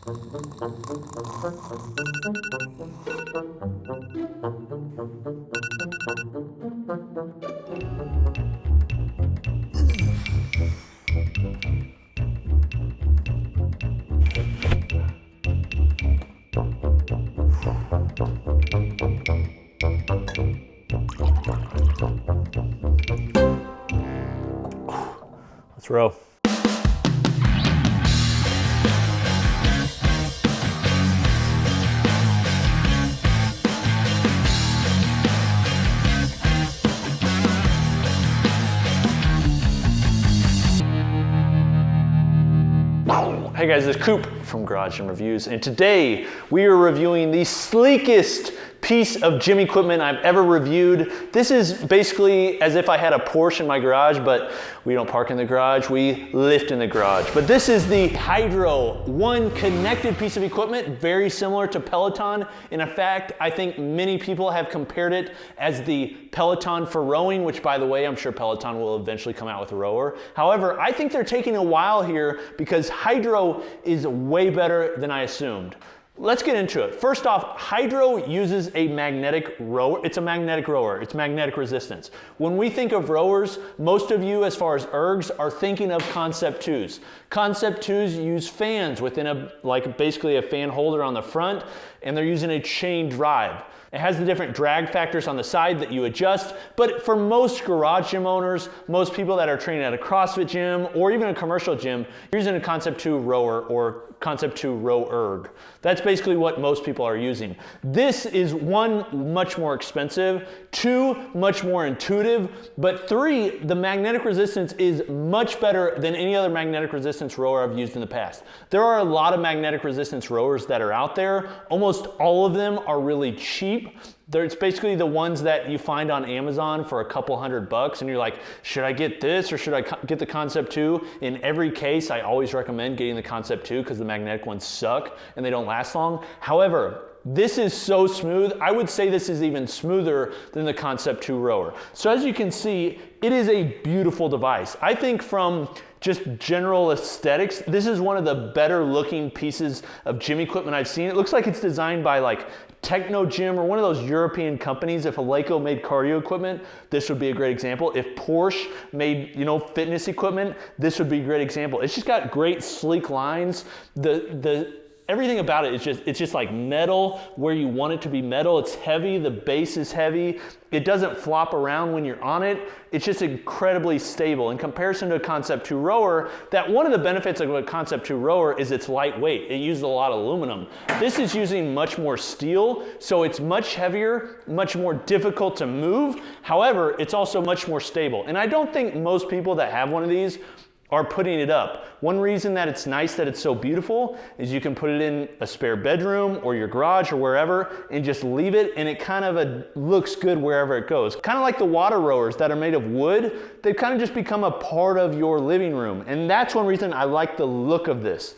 Let's row. Hey guys, this is Coop from Garage Gym Reviews, and today we are reviewing the sleekest piece of gym equipment I've ever reviewed. This is basically as if I had a Porsche in my garage, but we don't park in the garage, we lift in the garage. But this is the Hydrow, one connected piece of equipment, very similar to Peloton. And in fact, I think many people have compared it as the Peloton for rowing, which by the way, I'm sure Peloton will eventually come out with a rower. However, I think they're taking a while here because Hydrow is way better than I assumed. Let's get into it. First off, Hydrow uses a magnetic rower. It's a magnetic rower. It's magnetic resistance. When we think of rowers, most of you, as far as ergs, are thinking of Concept 2s. Concept 2s use fans within basically a fan holder on the front, and they're using a chain drive. It has the different drag factors on the side that you adjust, but for most garage gym owners, most people that are training at a CrossFit gym or even a commercial gym, you're using a Concept 2 rower or Concept 2 row erg. That's basically what most people are using. This is one, much more expensive, two, much more intuitive, but three, the magnetic resistance is much better than any other magnetic resistance rower I've used in the past. There are a lot of magnetic resistance rowers that are out there. Almost all of them are really cheap. It's basically the ones that you find on Amazon for a couple $100 and you're like, should I get this or should I get the Concept 2? In every case, I always recommend getting the Concept 2 because the magnetic ones suck and they don't last long. However, this is so smooth. I would say this is even smoother than the Concept 2 rower. So as you can see, it is a beautiful device. I think from just general aesthetics, this is one of the better looking pieces of gym equipment I've seen. It looks like it's designed by like Techno Gym or one of those European companies. If Eleiko made cardio equipment, this would be a great example. If Porsche made, fitness equipment, this would be a great example. It's just got great sleek lines. Everything about it is it's just like metal where you want it to be metal. It's heavy, the base is heavy. It doesn't flop around when you're on it. It's just incredibly stable. In comparison to a Concept 2 rower, that one of the benefits of a Concept 2 rower is it's lightweight. It uses a lot of aluminum. This is using much more steel, so it's much heavier, much more difficult to move. However, it's also much more stable. And I don't think most people that have one of these are putting it up. One reason that it's nice that it's so beautiful is you can put it in a spare bedroom or your garage or wherever and just leave it, and it kind of looks good wherever it goes. Kind of like the water rowers that are made of wood, they've kind of just become a part of your living room. And that's one reason I like the look of this.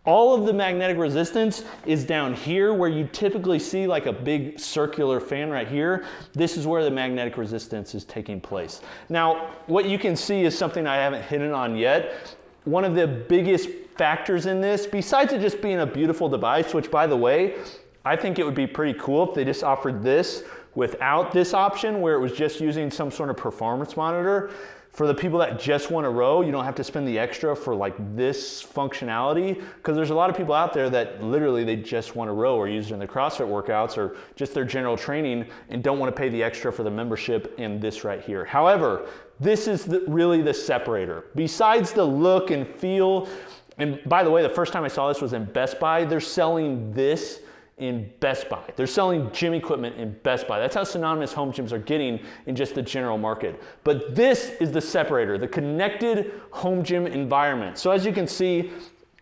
All of the magnetic resistance is down here where you typically see like a big circular fan right here. This is where the magnetic resistance is taking place. Now, what you can see is something I haven't hit on yet. One of the biggest factors in this, besides it just being a beautiful device, which by the way, I think it would be pretty cool if they just offered this without this option where it was just using some sort of performance monitor. For the people that just want to row, you don't have to spend the extra for like this functionality, because there's a lot of people out there that literally they just want to row or use it in their CrossFit workouts or just their general training and don't want to pay the extra for the membership and this right here. However, this is really the separator. Besides the look and feel, and by the way, the first time I saw this was in Best Buy. They're selling this in Best Buy. They're selling gym equipment in Best Buy. That's how synonymous home gyms are getting in just the general market. But this is the separator, the connected home gym environment. So as you can see,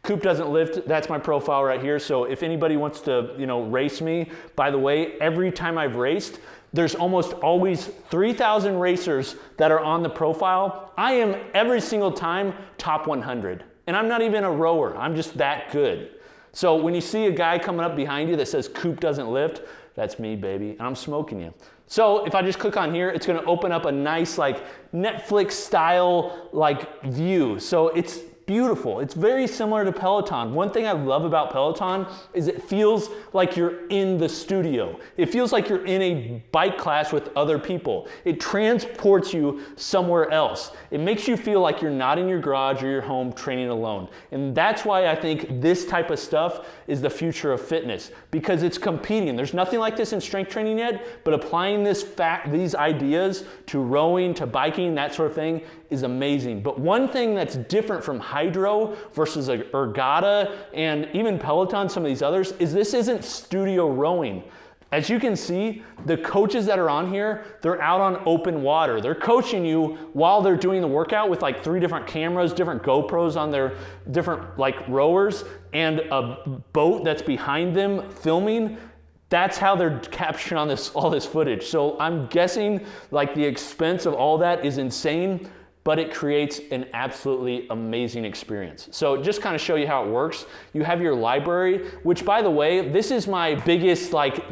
Coop doesn't lift. That's my profile right here. So if anybody wants to, race me, by the way, every time I've raced, there's almost always 3,000 racers that are on the profile. I am every single time top 100. And I'm not even a rower. I'm just that good. So when you see a guy coming up behind you that says Coop doesn't lift, that's me, baby, and I'm smoking you. So if I just click on here, it's gonna open up a nice like Netflix style like view. So it's beautiful. It's very similar to Peloton. One thing I love about Peloton is it feels like you're in the studio. It feels like you're in a bike class with other people. It transports you somewhere else. It makes you feel like you're not in your garage or your home training alone. And that's why I think this type of stuff is the future of fitness, because it's competing. There's nothing like this in strength training yet, but applying these ideas to rowing, to biking, that sort of thing is amazing. But one thing that's different from Hydrow versus Ergata and even Peloton, some of these others, is this isn't studio rowing. As you can see, the coaches that are on here, they're out on open water. They're coaching you while they're doing the workout with like 3 different cameras, different GoPros on their different like rowers, and a boat that's behind them filming. That's how they're capturing on all this footage. So I'm guessing like the expense of all that is insane, but it creates an absolutely amazing experience. So just kind of show you how it works. You have your library, which by the way, this is my biggest like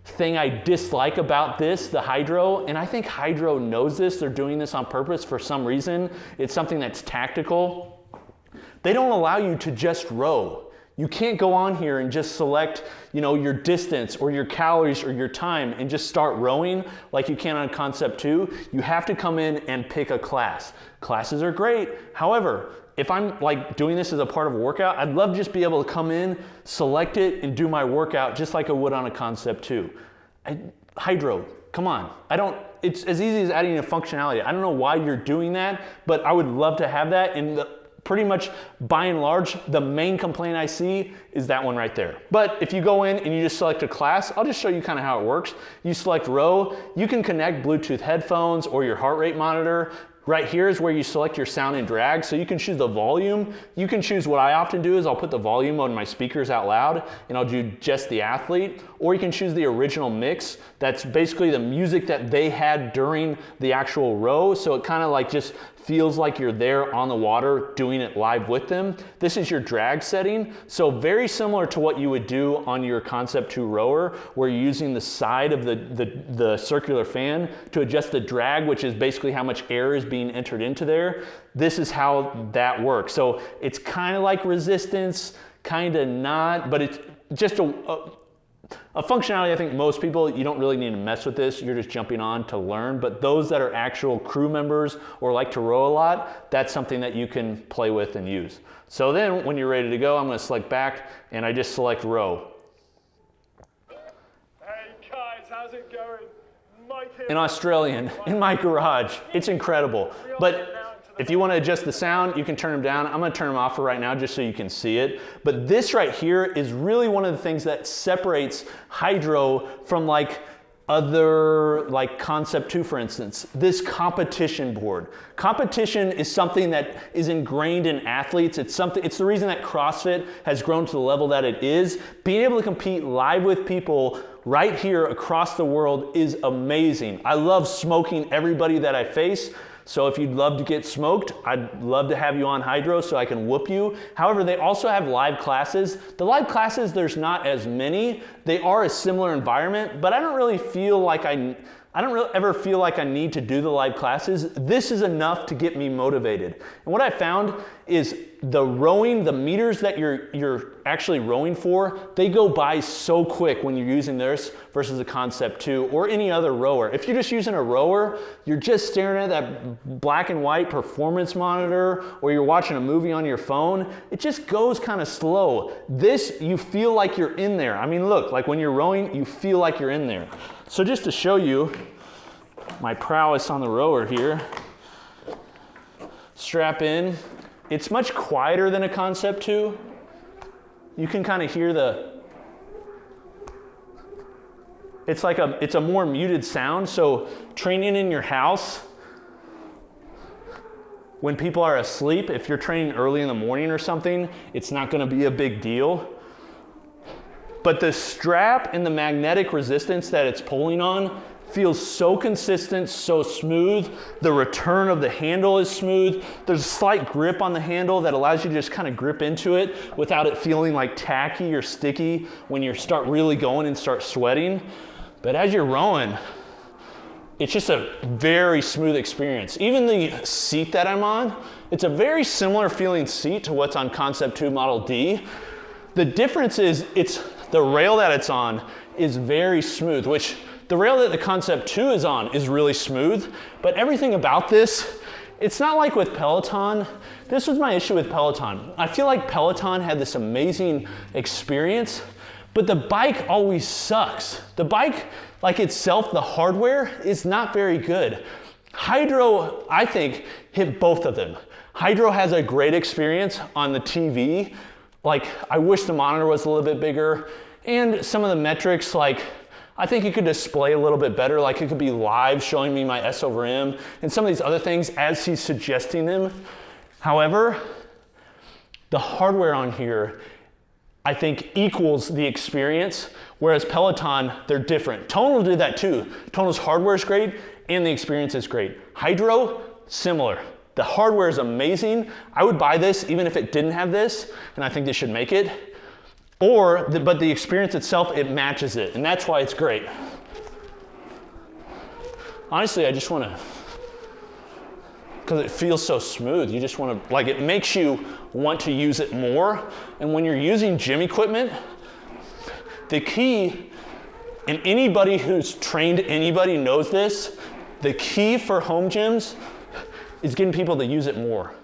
thing I dislike about this, the Hydrow, and I think Hydrow knows this. They're doing this on purpose for some reason. It's something that's tactical. They don't allow you to just row. You can't go on here and just select, your distance or your calories or your time and just start rowing like you can on Concept 2. You have to come in and pick a class. Classes are great. However, if I'm like doing this as a part of a workout, I'd love to just be able to come in, select it, and do my workout just like I would on a Concept 2. Hydrow, come on. It's as easy as adding a functionality. I don't know why you're doing that, but I would love to have that. And pretty much by and large, the main complaint I see is that one right there. But if you go in and you just select a class, I'll just show you kind of how it works. You select row, you can connect Bluetooth headphones or your heart rate monitor. Right here is where you select your sound and drag, so you can choose the volume. You can choose, what I often do is I'll put the volume on my speakers out loud and I'll do just the athlete, or you can choose the original mix. That's basically the music that they had during the actual row, so it kind of like just feels like you're there on the water doing it live with them. This is your drag setting, so very similar to what you would do on your Concept 2 rower, where you're using the side of the circular fan to adjust the drag, which is basically how much air is being entered into there. This is how that works. So it's kind of like resistance, kind of not, but it's just a functionality. I think most people, you don't really need to mess with this. You're just jumping on to learn. But those that are actual crew members or like to row a lot, that's something that you can play with and use. So then when you're ready to go, I'm going to select back and I just select row. Hey guys, how's it going? Mike here. In Australian, in my garage. It's incredible. But if you want to adjust the sound, you can turn them down. I'm going to turn them off for right now just so you can see it. But this right here is really one of the things that separates Hydrow from like other, like Concept 2, for instance. This competition board. Competition is something that is ingrained in athletes. It's the reason that CrossFit has grown to the level that it is. Being able to compete live with people right here across the world is amazing. I love smoking everybody that I face. So if you'd love to get smoked, I'd love to have you on Hydrow so I can whoop you. However, they also have live classes. The live classes, there's not as many. They are a similar environment, but I don't really feel like I ever feel like I need to do the live classes. This is enough to get me motivated. And what I found is the rowing, the meters that you're actually rowing for, they go by so quick when you're using this versus a Concept 2 or any other rower. If you're just using a rower, you're just staring at that black and white performance monitor, or you're watching a movie on your phone, it just goes kind of slow. This, you feel like you're in there. I mean, look, like when you're rowing, you feel like you're in there. So just to show you my prowess on the rower here, strap in. It's much quieter than a Concept 2. You can kind of hear it's a more muted sound. So training in your house, when people are asleep, if you're training early in the morning or something, it's not going to be a big deal. But the strap and the magnetic resistance that it's pulling on feels so consistent, so smooth. The return of the handle is smooth. There's a slight grip on the handle that allows you to just kind of grip into it without it feeling like tacky or sticky when you start really going and start sweating. But as you're rowing, it's just a very smooth experience. Even the seat that I'm on, it's a very similar feeling seat to what's on Concept 2 Model D. The difference is the rail that it's on is very smooth, which the rail that the Concept 2 is on is really smooth, but everything about this, it's not like with Peloton. This was my issue with Peloton. I feel like Peloton had this amazing experience, but the bike always sucks. The bike, like itself, the hardware is not very good. Hydrow, I think, hit both of them. Hydrow has a great experience on the TV. Like, I wish the monitor was a little bit bigger, and some of the metrics, like, I think it could display a little bit better, like it could be live showing me my S/M and some of these other things as he's suggesting them. However, the hardware on here, I think, equals the experience, whereas Peloton, they're different. Tonal did that too. Tonal's hardware is great and the experience is great. Hydrow, similar. The hardware is amazing. I would buy this even if it didn't have this, and I think they should make it. But the experience itself, it matches it, and that's why it's great. Honestly, I just want to, because it feels so smooth, you just want to, like, it makes you want to use it more. And when you're using gym equipment, the key, and anybody who's trained anybody knows this, the key for home gyms is getting people to use it more.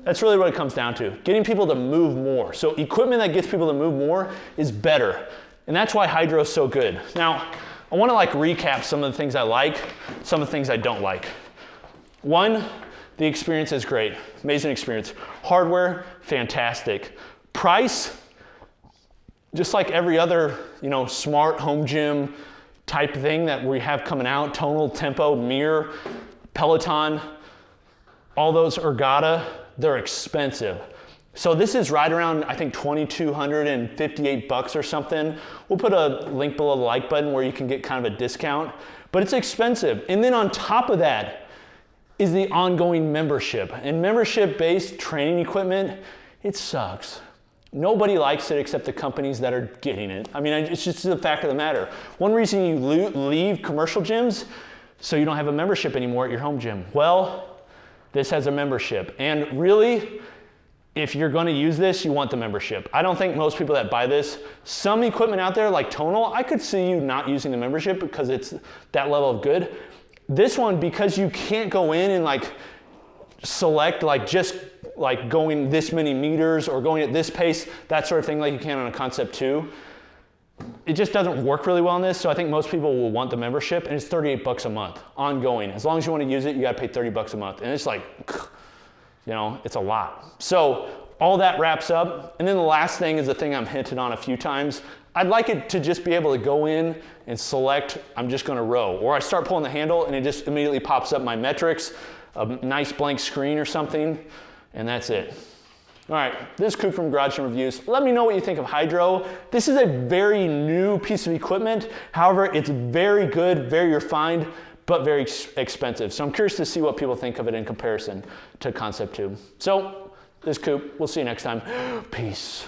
That's really what it comes down to, getting people to move more. So equipment that gets people to move more is better. And that's why Hydrow is so good. Now, I want to recap some of the things I like, some of the things I don't like. One, the experience is great, amazing experience. Hardware, fantastic. Price, just like every other, smart home gym type thing that we have coming out, Tonal, Tempo, Mirror, Peloton, all those Ergata, they're expensive. So this is right around, I think, $2,258 or something. We'll put a link below the like button where you can get kind of a discount, but it's expensive. And then on top of that is the ongoing membership. And membership-based training equipment, it sucks. Nobody likes it except the companies that are getting it. I mean, it's just the fact of the matter. One reason you leave commercial gyms, so you don't have a membership anymore at your home gym. Well, this has a membership. And really, if you're gonna use this, you want the membership. I don't think most people that buy this, some equipment out there like Tonal, I could see you not using the membership because it's that level of good. This one, because you can't go in and select just going this many meters or going at this pace, that sort of thing like you can on a Concept 2. It just doesn't work really well on this, so I think most people will want the membership, and it's $38 a month, ongoing. As long as you want to use it, you gotta pay $30 a month, and it's it's a lot. So all that wraps up, and then the last thing is the thing I'm hinted on a few times. I'd like it to just be able to go in and select, I'm just gonna row, or I start pulling the handle and it just immediately pops up my metrics, a nice blank screen or something, and that's it. All right, this is Coop from Garage Gym Reviews. Let me know what you think of Hydrow. This is a very new piece of equipment. However, it's very good, very refined, but very expensive. So I'm curious to see what people think of it in comparison to Concept 2. So, this is Coop. We'll see you next time. Peace.